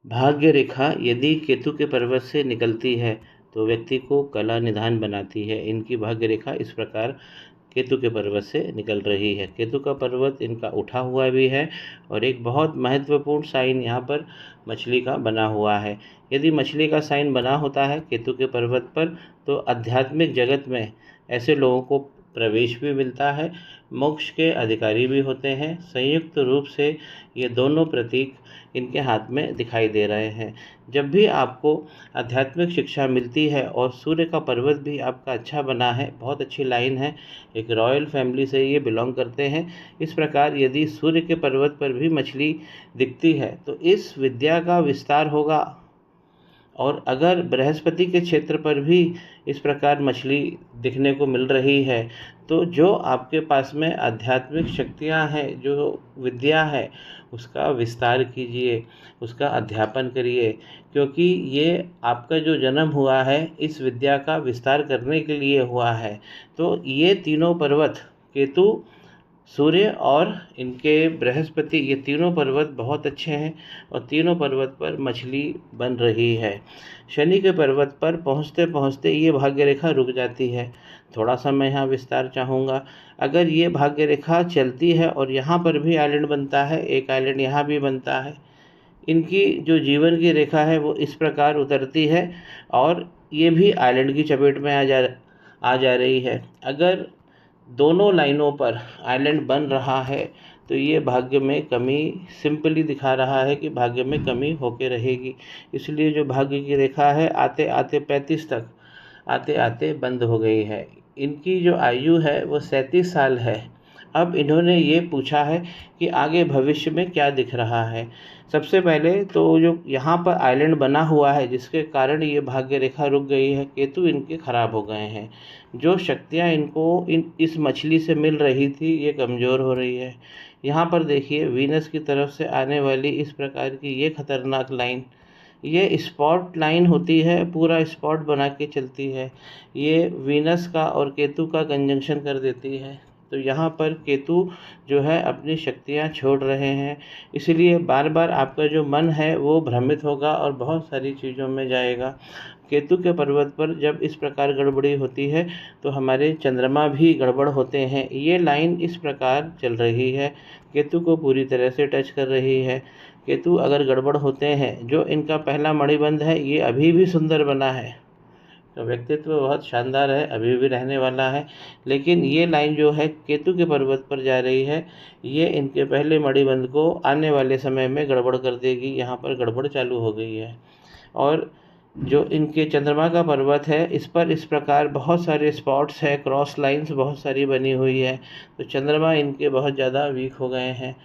भाग्य रेखा यदि केतु के पर्वत से निकलती है तो व्यक्ति को कला निधान बनाती है। इनकी भाग्य रेखा इस प्रकार केतु के पर्वत से निकल रही है। केतु का पर्वत इनका उठा हुआ भी है और एक बहुत महत्वपूर्ण साइन यहाँ पर मछली का बना हुआ है। यदि मछली का साइन बना होता है केतु के पर्वत पर तो आध्यात्मिक जगत में ऐसे लोगों को प्रवेश भी मिलता है, मोक्ष के अधिकारी भी होते हैं। संयुक्त रूप से ये दोनों प्रतीक इनके हाथ में दिखाई दे रहे हैं। जब भी आपको आध्यात्मिक शिक्षा मिलती है और सूर्य का पर्वत भी आपका अच्छा बना है, बहुत अच्छी लाइन है, एक रॉयल फैमिली से ये बिलोंग करते हैं। इस प्रकार यदि सूर्य के पर्वत पर भी मछली दिखती है तो इस विद्या का विस्तार होगा। और अगर बृहस्पति के क्षेत्र पर भी इस प्रकार मछली दिखने को मिल रही है तो जो आपके पास में आध्यात्मिक शक्तियां हैं, जो विद्या है, उसका विस्तार कीजिए, उसका अध्यापन करिए, क्योंकि ये आपका जो जन्म हुआ है इस विद्या का विस्तार करने के लिए हुआ है। तो ये तीनों पर्वत केतु, सूर्य और इनके बृहस्पति, ये तीनों पर्वत बहुत अच्छे हैं और तीनों पर्वत पर मछली बन रही है। शनि के पर्वत पर पहुँचते पहुँचते ये भाग्य रेखा रुक जाती है। थोड़ा सा मैं यहाँ विस्तार चाहूँगा। अगर ये भाग्य रेखा चलती है और यहाँ पर भी आइलैंड बनता है, एक आइलैंड यहाँ भी बनता है, इनकी जो जीवन की रेखा है वो इस प्रकार उतरती है और ये भी आइलैंड की चपेट में आ जा रही है। अगर दोनों लाइनों पर आइलैंड बन रहा है तो ये भाग्य में कमी सिंपली दिखा रहा है कि भाग्य में कमी होके रहेगी। इसलिए जो भाग्य की रेखा है आते आते 35 तक आते आते बंद हो गई है। इनकी जो आयु है वो 37 साल है। अब इन्होंने ये पूछा है कि आगे भविष्य में क्या दिख रहा है। सबसे पहले तो जो यहाँ पर आइलैंड बना हुआ है जिसके कारण ये भाग्य रेखा रुक गई है, केतु इनके खराब हो गए हैं। जो शक्तियाँ इनको इस मछली से मिल रही थी ये कमज़ोर हो रही है। यहाँ पर देखिए वीनस की तरफ से आने वाली इस प्रकार की ये खतरनाक लाइन, ये स्पॉट लाइन होती है, पूरा स्पॉट बना के चलती है। ये वीनस का और केतु का कंजंक्शन कर देती है। तो यहाँ पर केतु जो है अपनी शक्तियाँ छोड़ रहे हैं, इसलिए बार बार आपका जो मन है वो भ्रमित होगा और बहुत सारी चीज़ों में जाएगा। केतु के पर्वत पर जब इस प्रकार गड़बड़ी होती है तो हमारे चंद्रमा भी गड़बड़ होते हैं। ये लाइन इस प्रकार चल रही है, केतु को पूरी तरह से टच कर रही है। केतु अगर गड़बड़ होते हैं, जो इनका पहला मणिबंध है ये अभी भी सुंदर बना है, तो व्यक्तित्व बहुत शानदार है, अभी भी रहने वाला है। लेकिन ये लाइन जो है केतु के पर्वत पर जा रही है, ये इनके पहले मणिबंध को आने वाले समय में गड़बड़ कर देगी। यहाँ पर गड़बड़ चालू हो गई है। और जो इनके चंद्रमा का पर्वत है इस पर इस प्रकार बहुत सारे स्पॉट्स है, क्रॉस लाइंस बहुत सारी बनी हुई है, तो चंद्रमा इनके बहुत ज़्यादा वीक हो गए हैं।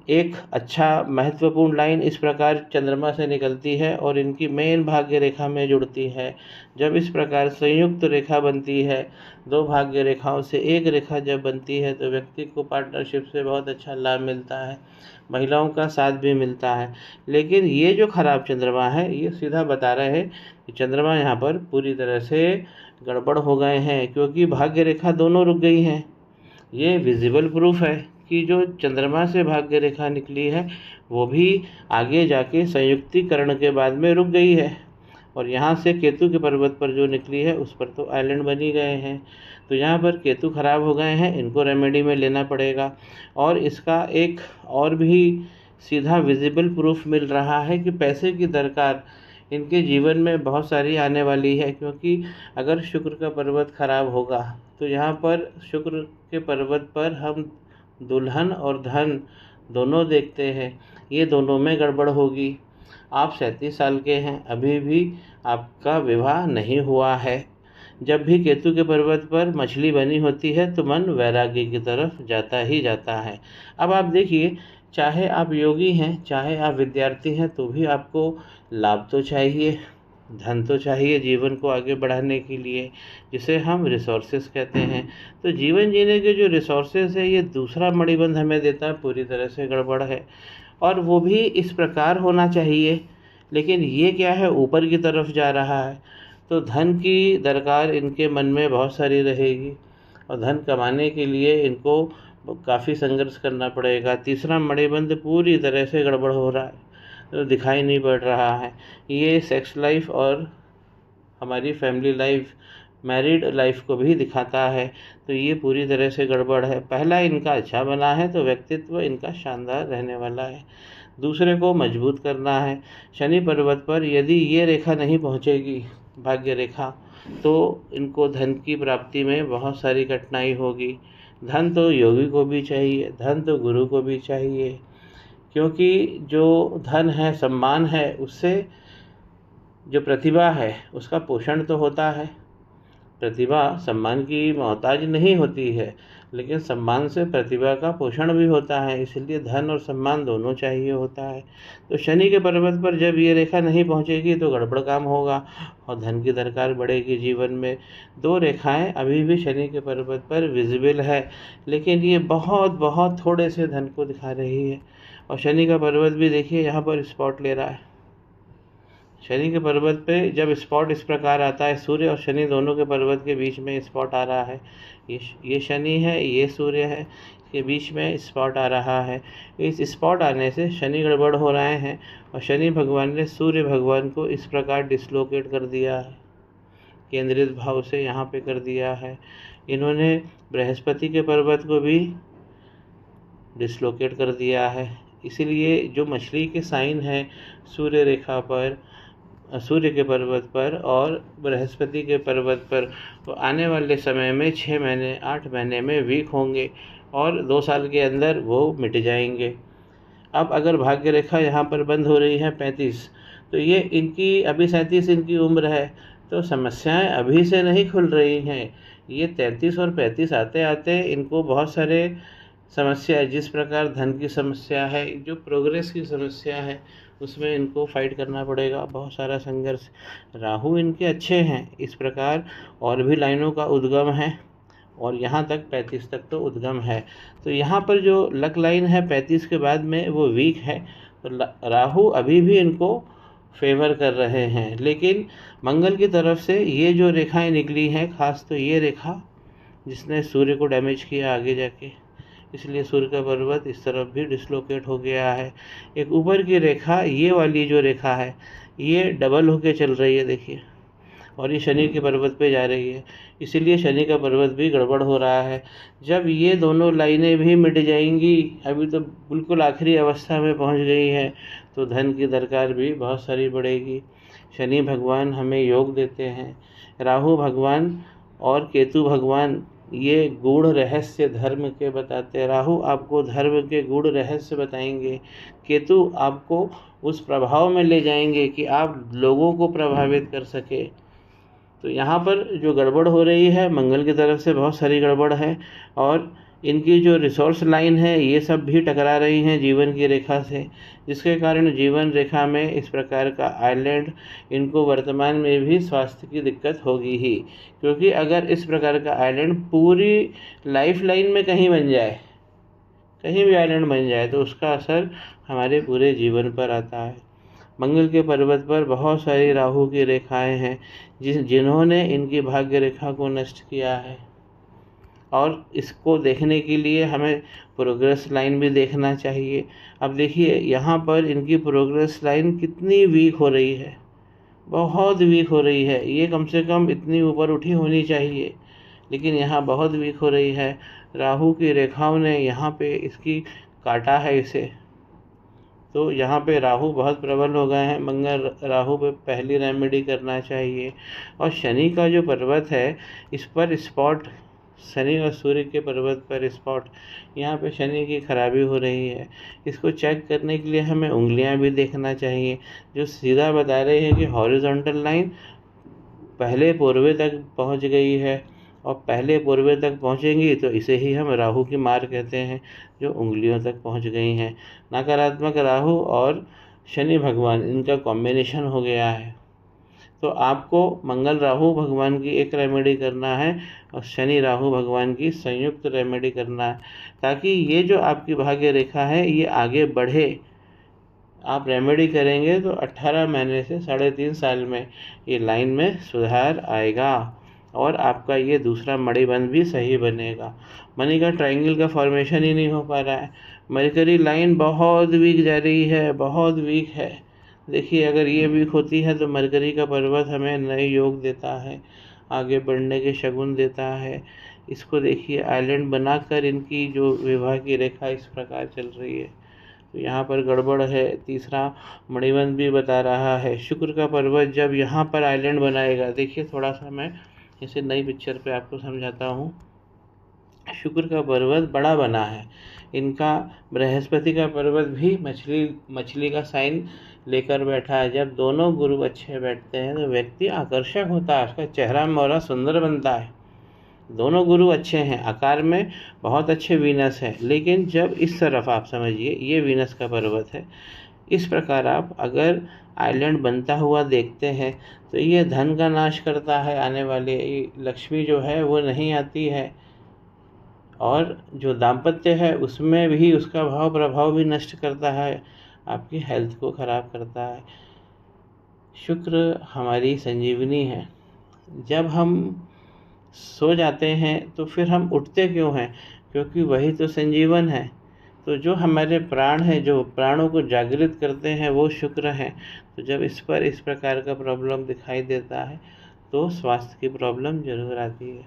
एक अच्छा महत्वपूर्ण लाइन इस प्रकार चंद्रमा से निकलती है और इनकी मेन भाग्य रेखा में जुड़ती है। जब इस प्रकार संयुक्त रेखा बनती है, दो भाग्य रेखाओं से एक रेखा जब बनती है तो व्यक्ति को पार्टनरशिप से बहुत अच्छा लाभ मिलता है, महिलाओं का साथ भी मिलता है। लेकिन ये जो खराब चंद्रमा है ये सीधा बता रहे हैं कि चंद्रमा यहाँ पर पूरी तरह से गड़बड़ हो गए हैं, क्योंकि भाग्य रेखा दोनों रुक गई हैं। ये विजिबल प्रूफ है कि जो चंद्रमा से भाग्य रेखा निकली है वो भी आगे जाके संयुक्तिकरण के बाद में रुक गई है, और यहाँ से केतु के पर्वत पर जो निकली है उस पर तो आइलैंड बन ही गए हैं। तो यहाँ पर केतु खराब हो गए हैं, इनको रेमेडी में लेना पड़ेगा। और इसका एक और भी सीधा विजिबल प्रूफ मिल रहा है कि पैसे की दरकार इनके जीवन में बहुत सारी आने वाली है, क्योंकि अगर शुक्र का पर्वत खराब होगा तो यहाँ पर शुक्र के पर्वत पर हम दुल्हन और धन दोनों देखते हैं, ये दोनों में गड़बड़ होगी। आप 37 साल के हैं, अभी भी आपका विवाह नहीं हुआ है। जब भी केतु के पर्वत पर मछली बनी होती है तो मन वैराग्य की तरफ जाता ही जाता है। अब आप देखिए, चाहे आप योगी हैं चाहे आप विद्यार्थी हैं तो भी आपको लाभ तो चाहिए, धन तो चाहिए जीवन को आगे बढ़ाने के लिए, जिसे हम रिसोर्सेज कहते हैं। तो जीवन जीने के जो रिसोर्सेज है ये दूसरा मणिबंध हमें देता है, पूरी तरह से गड़बड़ है। और वो भी इस प्रकार होना चाहिए, लेकिन ये क्या है, ऊपर की तरफ जा रहा है। तो धन की दरकार इनके मन में बहुत सारी रहेगी और धन कमाने के लिए इनको काफ़ी संघर्ष करना पड़ेगा। तीसरा मणिबंध पूरी तरह से गड़बड़ हो रहा है। दिखाई नहीं पड़ रहा है। ये सेक्स लाइफ और हमारी फैमिली लाइफ, मैरिड लाइफ को भी दिखाता है। तो ये पूरी तरह से गड़बड़ है। पहला इनका अच्छा बना है तो व्यक्तित्व इनका शानदार रहने वाला है। दूसरे को मजबूत करना है। शनि पर्वत पर यदि ये रेखा नहीं पहुँचेगी, भाग्य रेखा, तो इनको धन की प्राप्ति में बहुत सारी कठिनाई होगी। धन तो योगी को भी चाहिए, धन तो गुरु को भी चाहिए, क्योंकि जो धन है, सम्मान है, उससे जो प्रतिभा है उसका पोषण तो होता है। प्रतिभा सम्मान की मोहताज नहीं होती है, लेकिन सम्मान से प्रतिभा का पोषण भी होता है, इसलिए धन और सम्मान दोनों चाहिए होता है। तो शनि के पर्वत पर जब ये रेखा नहीं पहुंचेगी तो गड़बड़ काम होगा और धन की दरकार बढ़ेगी जीवन में। 2 रेखाएं अभी भी शनि के पर्वत पर विजिबल है, लेकिन ये बहुत बहुत थोड़े से धन को दिखा रही है। और शनि का पर्वत भी देखिए यहाँ पर स्पॉट ले रहा है। शनि के पर्वत पे जब स्पॉट इस प्रकार आता है, सूर्य और शनि दोनों के पर्वत के बीच में स्पॉट आ रहा है। ये शनि है, ये सूर्य है, के बीच में स्पॉट आ रहा है। इस स्पॉट आने से शनि गड़बड़ हो रहे हैं और शनि भगवान ने सूर्य भगवान को इस प्रकार डिसलोकेट कर दिया है, केंद्रित भाव से यहाँ पे कर दिया है। इन्होंने बृहस्पति के पर्वत को भी डिसलोकेट कर दिया है। इसीलिए जो मछली के साइन है सूर्य रेखा पर, सूर्य के पर्वत पर और बृहस्पति के पर्वत पर, तो आने वाले समय में 6 महीने 8 महीने में वीक होंगे और 2 साल के अंदर वो मिट जाएंगे। अब अगर भाग्य रेखा यहाँ पर बंद हो रही है 35, तो ये इनकी अभी 37 इनकी उम्र है, तो समस्याएं अभी से नहीं खुल रही हैं। ये 33 और 35 आते आते इनको बहुत सारे समस्या है। जिस प्रकार धन की समस्या है, जो प्रोग्रेस की समस्या है, उसमें इनको फाइट करना पड़ेगा, बहुत सारा संघर्ष। राहु इनके अच्छे हैं, इस प्रकार और भी लाइनों का उद्गम है और यहाँ तक 35 तक तो उद्गम है। तो यहाँ पर जो लक लाइन है 35 के बाद में वो वीक है, तो राहु अभी भी इनको फेवर कर रहे हैं। लेकिन मंगल की तरफ से ये जो रेखाएं निकली हैं, खास तो ये रेखा जिसने सूर्य को डैमेज किया आगे जाके, इसलिए सूर्य का पर्वत इस तरफ भी डिसलोकेट हो गया है। एक ऊपर की रेखा, ये वाली जो रेखा है, ये डबल होके चल रही है देखिए, और ये शनि के पर्वत पे जा रही है, इसीलिए शनि का पर्वत भी गड़बड़ हो रहा है। जब ये दोनों लाइनें भी मिट जाएंगी, अभी तो बिल्कुल आखिरी अवस्था में पहुंच गई है, तो धन की दरकार भी बहुत सारी बढ़ेगी। शनि भगवान हमें योग देते हैं, राहु भगवान और केतु भगवान ये गूढ़ रहस्य धर्म के बताते। राहु आपको धर्म के गूढ़ रहस्य बताएंगे, केतु आपको उस प्रभाव में ले जाएंगे कि आप लोगों को प्रभावित कर सके। तो यहाँ पर जो गड़बड़ हो रही है, मंगल की तरफ से बहुत सारी गड़बड़ है और इनकी जो रिसोर्स लाइन है ये सब भी टकरा रही हैं जीवन की रेखा से, जिसके कारण जीवन रेखा में इस प्रकार का आइलैंड इनको वर्तमान में भी स्वास्थ्य की दिक्कत होगी ही। क्योंकि अगर इस प्रकार का आइलैंड पूरी लाइफ लाइन में कहीं बन जाए, कहीं भी आइलैंड बन जाए, तो उसका असर हमारे पूरे जीवन पर आता है। मंगल के पर्वत पर बहुत सारी राहु की रेखाएं हैं जिन्होंने इनकी भाग्य रेखा को नष्ट किया है, और इसको देखने के लिए हमें प्रोग्रेस लाइन भी देखना चाहिए। अब देखिए यहाँ पर इनकी प्रोग्रेस लाइन कितनी वीक हो रही है, बहुत वीक हो रही है। ये कम से कम इतनी ऊपर उठी होनी चाहिए, लेकिन यहाँ बहुत वीक हो रही है। राहु की रेखाओं ने यहाँ पे इसकी काटा है इसे, तो यहाँ पे राहु बहुत प्रबल हो गए हैं। मंगल राहु पे पहली रेमेडी करना चाहिए। और शनि का जो पर्वत है, इस पर स्पॉट, शनि और सूर्य के पर्वत पर स्पॉट, यहाँ पे शनि की खराबी हो रही है। इसको चेक करने के लिए हमें उंगलियां भी देखना चाहिए, जो सीधा बता रही है कि हॉरिजॉन्टल लाइन पहले पूर्वे तक पहुँच गई है, और पहले पूर्वे तक पहुँचेंगी तो इसे ही हम राहु की मार कहते हैं, जो उंगलियों तक पहुँच गई हैं। नकारात्मक राहु और शनि भगवान, इनका कॉम्बिनेशन हो गया है। तो आपको मंगल राहु भगवान की एक रेमेडी करना है और शनि राहु भगवान की संयुक्त रेमेडी करना है, ताकि ये जो आपकी भाग्य रेखा है ये आगे बढ़े। आप रेमेडी करेंगे तो 18 महीने से 3.5 साल में ये लाइन में सुधार आएगा। और आपका ये दूसरा मणिबंध भी सही बनेगा। मणि का ट्रायंगल का फॉर्मेशन ही नहीं हो पा रहा है। मरकरी लाइन बहुत वीक जा रही है, बहुत वीक है। देखिए, अगर ये वीक होती है तो मरकरी का पर्वत हमें नए योग देता है, आगे बढ़ने के शगुन देता है। इसको देखिए, आइलैंड बनाकर इनकी जो विवाह की रेखा इस प्रकार चल रही है, तो यहाँ पर गड़बड़ है। तीसरा मणिबंध भी बता रहा है। शुक्र का पर्वत जब यहाँ पर आइलैंड बनाएगा, देखिए थोड़ा सा मैं इसे नई पिक्चर पे आपको समझाता हूँ। शुक्र का पर्वत बड़ा बना है, इनका बृहस्पति का पर्वत भी मछली का साइन लेकर बैठा है। जब दोनों गुरु अच्छे बैठते हैं तो व्यक्ति आकर्षक होता है, उसका चेहरा मोहरा सुंदर बनता है। दोनों गुरु अच्छे हैं, आकार में बहुत अच्छे वीनस है, लेकिन जब इस तरफ आप समझिए, ये वीनस का पर्वत है, इस प्रकार आप अगर आइलैंड बनता हुआ देखते हैं तो ये धन का नाश करता है, आने वाले लक्ष्मी जो है वो नहीं आती है, और जो दाम्पत्य है उसमें भी उसका भाव प्रभाव भी नष्ट करता है, आपकी हेल्थ को खराब करता है। शुक्र हमारी संजीवनी है। जब हम सो जाते हैं तो फिर हम उठते क्यों हैं? क्योंकि वही तो संजीवन है। तो जो हमारे प्राण हैं, जो प्राणों को जागृत करते हैं, वो शुक्र हैं। तो जब इस पर इस प्रकार का प्रॉब्लम दिखाई देता है तो स्वास्थ्य की प्रॉब्लम जरूर आती है।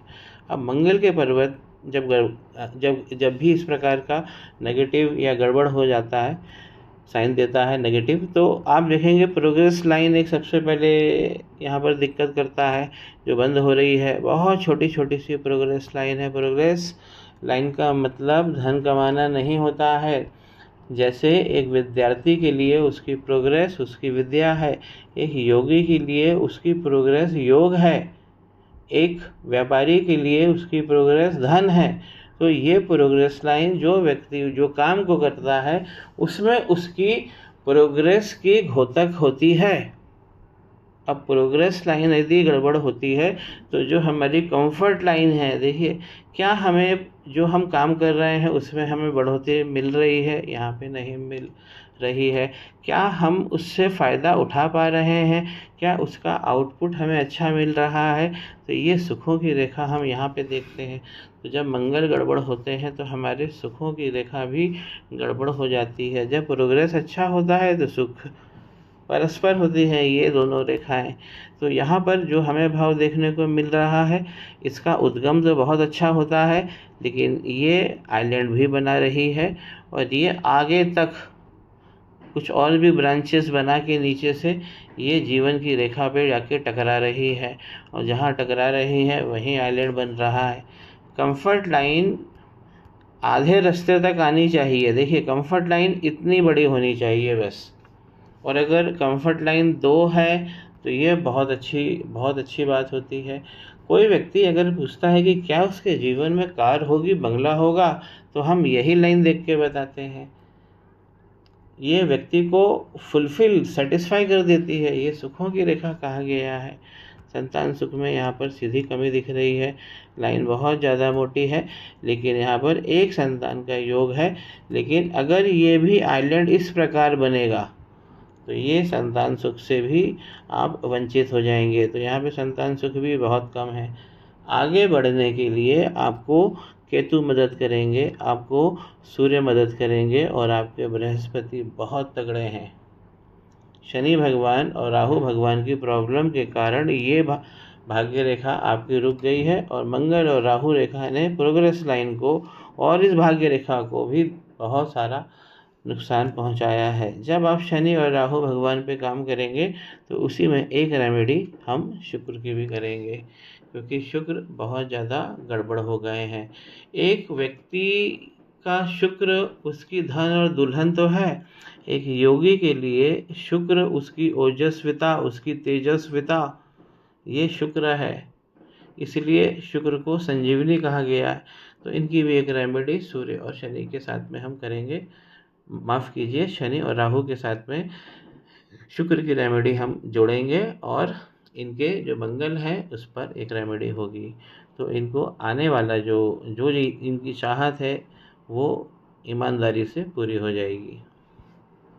अब मंगल के पर्वत जब भी इस प्रकार का नेगेटिव या गड़बड़ हो जाता है, साइन देता है नेगेटिव, तो आप देखेंगे प्रोग्रेस लाइन एक सबसे पहले यहाँ पर दिक्कत करता है, जो बंद हो रही है। बहुत छोटी छोटी सी प्रोग्रेस लाइन है। प्रोग्रेस लाइन का मतलब धन कमाना नहीं होता है। जैसे एक विद्यार्थी के लिए उसकी प्रोग्रेस उसकी विद्या है, एक योगी के लिए उसकी प्रोग्रेस योग है, एक व्यापारी के लिए उसकी प्रोग्रेस धन है। तो ये प्रोग्रेस लाइन जो व्यक्ति जो काम को करता है उसमें उसकी प्रोग्रेस की घोतक होती है। अब प्रोग्रेस लाइन यदि गड़बड़ होती है तो जो हमारी कंफर्ट लाइन है, देखिए क्या हमें जो हम काम कर रहे हैं उसमें हमें बढ़ोतरी मिल रही है? यहाँ पे नहीं मिल रही है। क्या हम उससे फ़ायदा उठा पा रहे हैं? क्या उसका आउटपुट हमें अच्छा मिल रहा है? तो ये सुखों की रेखा हम यहाँ पे देखते हैं। तो जब मंगल गड़बड़ होते हैं तो हमारे सुखों की रेखा भी गड़बड़ हो जाती है। जब प्रोग्रेस अच्छा होता है तो सुख परस्पर होती हैं ये दोनों रेखाएं। तो यहाँ पर जो हमें भाव देखने को मिल रहा है, इसका उद्गम तो बहुत अच्छा होता है, लेकिन ये आइलैंड भी बना रही है और ये आगे तक कुछ और भी ब्रांचेस बना के नीचे से ये जीवन की रेखा पे जाके टकरा रही है, और जहाँ टकरा रही है वहीं आइलैंड बन रहा है। कंफर्ट लाइन आधे रास्ते तक आनी चाहिए। देखिए, कंफर्ट लाइन इतनी बड़ी होनी चाहिए बस, और अगर कंफर्ट लाइन 2 है तो ये बहुत अच्छी बात होती है। कोई व्यक्ति अगर पूछता है कि क्या उसके जीवन में कार होगी, बंगला होगा, तो हम यही लाइन देख के बताते हैं। ये व्यक्ति को फुलफिल सेटिस्फाई कर देती है। ये सुखों की रेखा कहा गया है। संतान सुख में यहाँ पर सीधी कमी दिख रही है, लाइन बहुत ज़्यादा मोटी है, लेकिन यहाँ पर एक संतान का योग है। लेकिन अगर ये भी आइलैंड इस प्रकार बनेगा तो ये संतान सुख से भी आप वंचित हो जाएंगे। तो यहाँ पे संतान सुख भी बहुत कम है। आगे बढ़ने के लिए आपको केतु मदद करेंगे, आपको सूर्य मदद करेंगे, और आपके बृहस्पति बहुत तगड़े हैं। शनि भगवान और राहु भगवान की प्रॉब्लम के कारण ये भाग्य रेखा आपकी रुक गई है, और मंगल और राहु रेखा ने प्रोग्रेस लाइन को और इस भाग्य रेखा को भी बहुत सारा नुकसान पहुंचाया है। जब आप शनि और राहु भगवान पे काम करेंगे तो उसी में एक रेमेडी हम शुक्र की भी करेंगे, क्योंकि शुक्र बहुत ज़्यादा गड़बड़ हो गए हैं। एक व्यक्ति का शुक्र उसकी धन और दुल्हन तो है, एक योगी के लिए शुक्र उसकी ओजस्विता, उसकी तेजस्विता, ये शुक्र है। इसलिए शुक्र को संजीवनी कहा गया है। तो इनकी भी एक रेमेडी सूर्य और शनि के साथ में हम करेंगे। माफ़ कीजिए, शनि और राहु के साथ में शुक्र की रेमेडी हम जोड़ेंगे, और इनके जो मंगल है उस पर एक रेमेडी होगी। तो इनको आने वाला जो इनकी चाहत है वो ईमानदारी से पूरी हो जाएगी।